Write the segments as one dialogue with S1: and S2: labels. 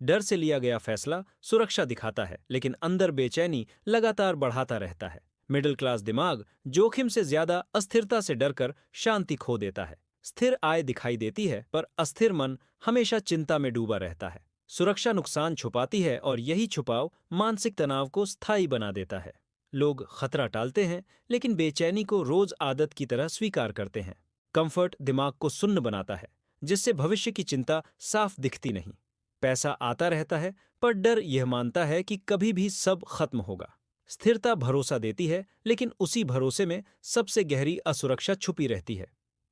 S1: डर से लिया गया फैसला सुरक्षा दिखाता है, लेकिन अंदर बेचैनी लगातार बढ़ाता रहता है। मिडिल क्लास दिमाग जोखिम से ज्यादा अस्थिरता से डरकर शांति खो देता है। स्थिर आय दिखाई देती है, पर अस्थिर मन हमेशा चिंता में डूबा रहता है। सुरक्षा नुकसान छुपाती है, और यही छुपाव मानसिक तनाव को स्थायी बना देता है। लोग खतरा टालते हैं, लेकिन बेचैनी को रोज आदत की तरह स्वीकार करते हैं। कंफर्ट दिमाग को सुन्न बनाता है, जिससे भविष्य की चिंता साफ दिखती नहीं। पैसा आता रहता है, पर डर यह मानता है कि कभी भी सब खत्म होगा। स्थिरता भरोसा देती है, लेकिन उसी भरोसे में सबसे गहरी असुरक्षा छुपी रहती है।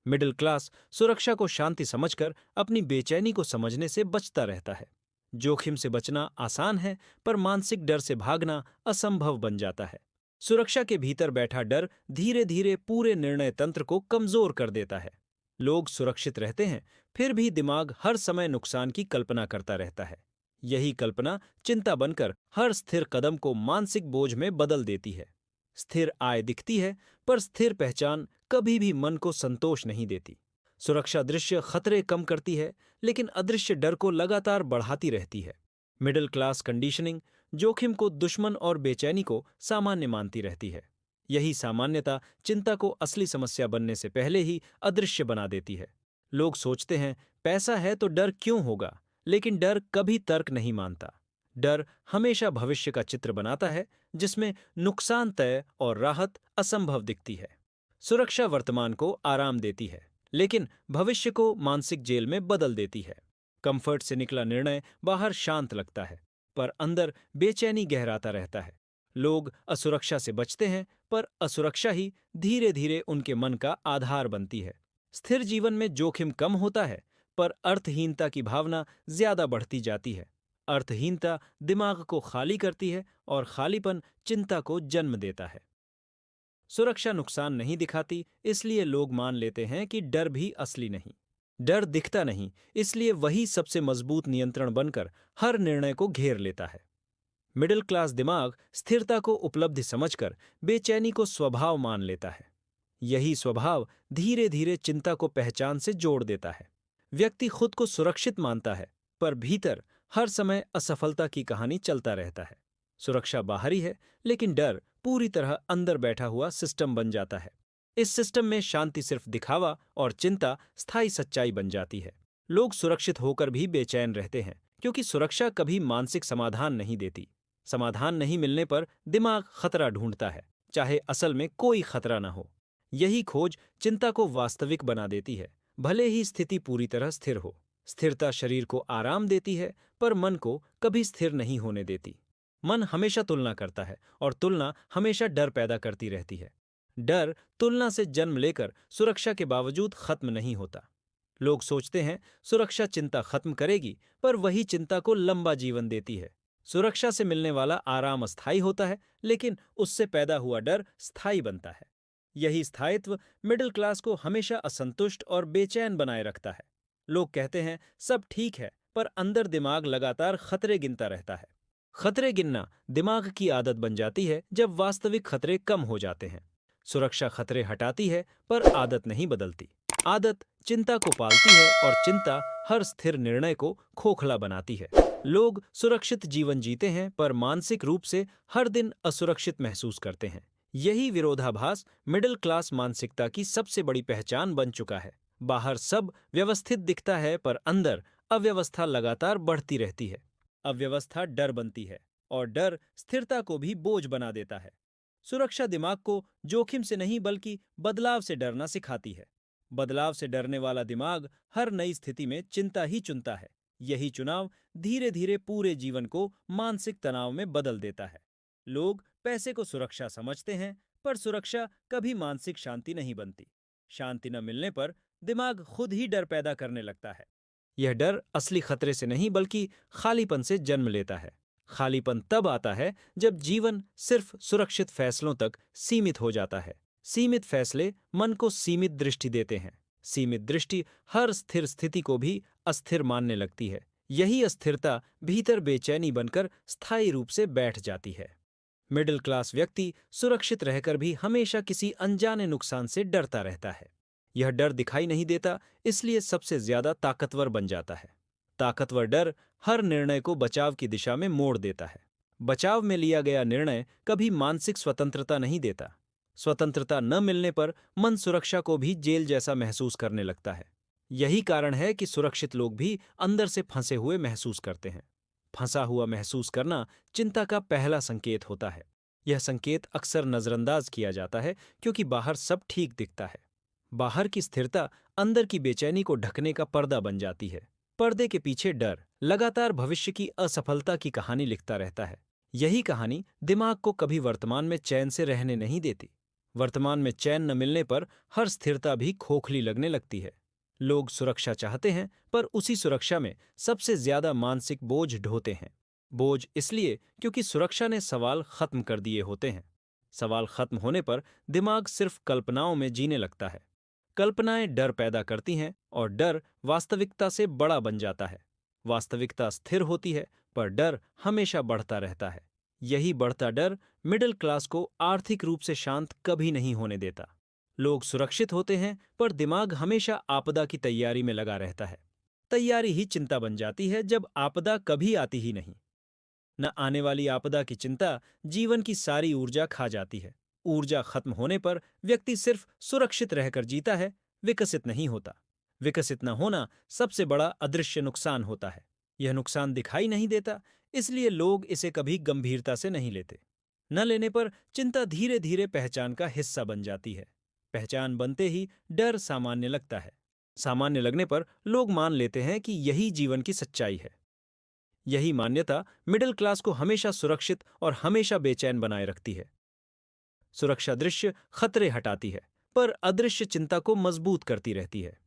S1: मिडिल क्लास सुरक्षा को शांति समझकर अपनी बेचैनी को समझने से बचता रहता है। जोखिम से बचना आसान है, पर मानसिक डर से भागना असंभव बन जाता है। सुरक्षा के भीतर बैठा डर धीरे धीरे पूरे निर्णय तंत्र को कमजोर कर देता है। लोग सुरक्षित रहते हैं, फिर भी दिमाग हर समय नुकसान की कल्पना करता रहता है। यही कल्पना चिंता बनकर हर स्थिर कदम को मानसिक बोझ में बदल देती है। स्थिर आय दिखती है, पर स्थिर पहचान कभी भी मन को संतोष नहीं देती। सुरक्षा दृश्य खतरे कम करती है, लेकिन अदृश्य डर को लगातार बढ़ाती रहती है। मिडिल क्लास कंडीशनिंग जोखिम को दुश्मन और बेचैनी को सामान्य मानती रहती है। यही सामान्यता चिंता को असली समस्या बनने से पहले ही अदृश्य बना देती है। लोग सोचते हैं, पैसा है तो डर क्यों होगा, लेकिन डर कभी तर्क नहीं मानता। डर हमेशा भविष्य का चित्र बनाता है, जिसमें नुकसान तय और राहत असंभव दिखती है। सुरक्षा वर्तमान को आराम देती है, लेकिन भविष्य को मानसिक जेल में बदल देती है। कंफर्ट से निकला निर्णय बाहर शांत लगता है, पर अंदर बेचैनी गहराता रहता है। लोग असुरक्षा से बचते हैं, पर असुरक्षा ही धीरे धीरे उनके मन का आधार बनती है। स्थिर जीवन में जोखिम कम होता है, पर अर्थहीनता की भावना ज्यादा बढ़ती जाती है। अर्थहीनता दिमाग को खाली करती है, और खालीपन चिंता को जन्म देता है। सुरक्षा नुकसान नहीं दिखाती, इसलिए लोग मान लेते हैं कि डर भी असली नहीं। डर दिखता नहीं, इसलिए वही सबसे मजबूत नियंत्रण बनकर हर निर्णय को घेर लेता है। मिडिल क्लास दिमाग स्थिरता को उपलब्धि समझकर बेचैनी को स्वभाव मान लेता है। यही स्वभाव धीरे धीरे चिंता को पहचान से जोड़ देता है। व्यक्ति खुद को सुरक्षित मानता है, पर भीतर हर समय असफलता की कहानी चलता रहता है। सुरक्षा बाहरी है, लेकिन डर पूरी तरह अंदर बैठा हुआ सिस्टम बन जाता है। इस सिस्टम में शांति सिर्फ दिखावा और चिंता स्थायी सच्चाई बन जाती है। लोग सुरक्षित होकर भी बेचैन रहते हैं, क्योंकि सुरक्षा कभी मानसिक समाधान नहीं देती। समाधान नहीं मिलने पर दिमाग खतरा ढूंढता है, चाहे असल में कोई खतरा न हो। यही खोज चिंता को वास्तविक बना देती है, भले ही स्थिति पूरी तरह स्थिर हो। स्थिरता शरीर को आराम देती है, पर मन को कभी स्थिर नहीं होने देती। मन हमेशा तुलना करता है, और तुलना हमेशा डर पैदा करती रहती है। डर तुलना से जन्म लेकर सुरक्षा के बावजूद खत्म नहीं होता। लोग सोचते हैं सुरक्षा चिंता खत्म करेगी, पर वही चिंता को लंबा जीवन देती है। सुरक्षा से मिलने वाला आराम अस्थायी होता है, लेकिन उससे पैदा हुआ डर स्थायी बनता है। यही स्थायित्व मिडिल क्लास को हमेशा असंतुष्ट और बेचैन बनाए रखता है। लोग कहते हैं सब ठीक है, पर अंदर दिमाग लगातार खतरे गिनता रहता है। खतरे गिनना दिमाग की आदत बन जाती है जब वास्तविक खतरे कम हो जाते हैं। सुरक्षा खतरे हटाती है, पर आदत नहीं बदलती। आदत चिंता को पालती है, और चिंता हर स्थिर निर्णय को खोखला बनाती है। लोग सुरक्षित जीवन जीते हैं, पर मानसिक रूप से हर दिन असुरक्षित महसूस करते हैं। यही विरोधाभास मिडिल क्लास मानसिकता की सबसे बड़ी पहचान बन चुका है। बाहर सब व्यवस्थित दिखता है, पर अंदर अव्यवस्था लगातार बढ़ती रहती है। अव्यवस्था डर बनती है, और डर स्थिरता को भी बोझ बना देता है। सुरक्षा दिमाग को जोखिम से नहीं, बल्कि बदलाव से डरना सिखाती है। बदलाव से डरने वाला दिमाग हर नई स्थिति में चिंता ही चुनता है। यही चुनाव धीरे धीरे पूरे जीवन को मानसिक तनाव में बदल देता है। लोग पैसे को सुरक्षा समझते हैं, पर सुरक्षा कभी मानसिक शांति नहीं बनती। शांति न मिलने पर दिमाग खुद ही डर पैदा करने लगता है। यह डर असली खतरे से नहीं, बल्कि खालीपन से जन्म लेता है। खालीपन तब आता है जब जीवन सिर्फ सुरक्षित फैसलों तक सीमित हो जाता है। सीमित फैसले मन को सीमित दृष्टि देते हैं। सीमित दृष्टि हर स्थिर स्थिति को भी अस्थिर मानने लगती है। यही अस्थिरता भीतर बेचैनी बनकर स्थायी रूप से बैठ जाती है। मिडिल क्लास व्यक्ति सुरक्षित रहकर भी हमेशा किसी अनजाने नुकसान से डरता रहता है। यह डर दिखाई नहीं देता, इसलिए सबसे ज्यादा ताकतवर बन जाता है। ताकतवर डर हर निर्णय को बचाव की दिशा में मोड़ देता है। बचाव में लिया गया निर्णय कभी मानसिक स्वतंत्रता नहीं देता। स्वतंत्रता न मिलने पर मन सुरक्षा को भी जेल जैसा महसूस करने लगता है। यही कारण है कि सुरक्षित लोग भी अंदर से फंसे हुए महसूस करते हैं। फंसा हुआ महसूस करना चिंता का पहला संकेत होता है। यह संकेत अक्सर नजरअंदाज किया जाता है क्योंकि बाहर सब ठीक दिखता है। बाहर की स्थिरता अंदर की बेचैनी को ढकने का पर्दा बन जाती है। पर्दे के पीछे डर लगातार भविष्य की असफलता की कहानी लिखता रहता है। यही कहानी दिमाग को कभी वर्तमान में चैन से रहने नहीं देती। वर्तमान में चैन न मिलने पर हर स्थिरता भी खोखली लगने लगती है। लोग सुरक्षा चाहते हैं, पर उसी सुरक्षा में सबसे ज्यादा मानसिक बोझ ढोते हैं। बोझ इसलिए क्योंकि सुरक्षा ने सवाल खत्म कर दिए होते हैं। सवाल खत्म होने पर दिमाग सिर्फ कल्पनाओं में जीने लगता है। कल्पनाएं डर पैदा करती हैं और डर वास्तविकता से बड़ा बन जाता है। वास्तविकता स्थिर होती है, पर डर हमेशा बढ़ता रहता है। यही बढ़ता डर मिडिल क्लास को आर्थिक रूप से शांत कभी नहीं होने देता। लोग सुरक्षित होते हैं, पर दिमाग हमेशा आपदा की तैयारी में लगा रहता है। तैयारी ही चिंता बन जाती है जब आपदा कभी आती ही नहीं। न आने वाली आपदा की चिंता जीवन की सारी ऊर्जा खा जाती है। ऊर्जा खत्म होने पर व्यक्ति सिर्फ सुरक्षित रहकर जीता है, विकसित नहीं होता। विकसित न होना सबसे बड़ा अदृश्य नुकसान होता है। यह नुकसान दिखाई नहीं देता, इसलिए लोग इसे कभी गंभीरता से नहीं लेते। न लेने पर चिंता धीरे धीरे पहचान का हिस्सा बन जाती है। पहचान बनते ही डर सामान्य लगता है। सामान्य लगने पर लोग मान लेते हैं कि यही जीवन की सच्चाई है। यही मान्यता मिडिल क्लास को हमेशा सुरक्षित और हमेशा बेचैन बनाए रखती है। सुरक्षा दृश्य खतरे हटाती है, पर अदृश्य चिंता को मजबूत करती रहती है।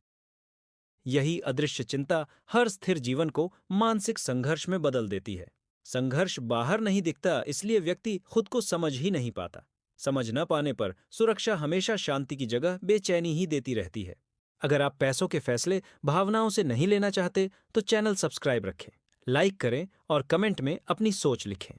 S1: यही अदृश्य चिंता हर स्थिर जीवन को मानसिक संघर्ष में बदल देती है। संघर्ष बाहर नहीं दिखता, इसलिए व्यक्ति खुद को समझ ही नहीं पाता। समझ न पाने पर सुरक्षा हमेशा शांति की जगह बेचैनी ही देती रहती है। अगर आप पैसों के फैसले भावनाओं से नहीं लेना चाहते, तो चैनल सब्सक्राइब रखें, लाइक करें और कमेंट में अपनी सोच लिखें।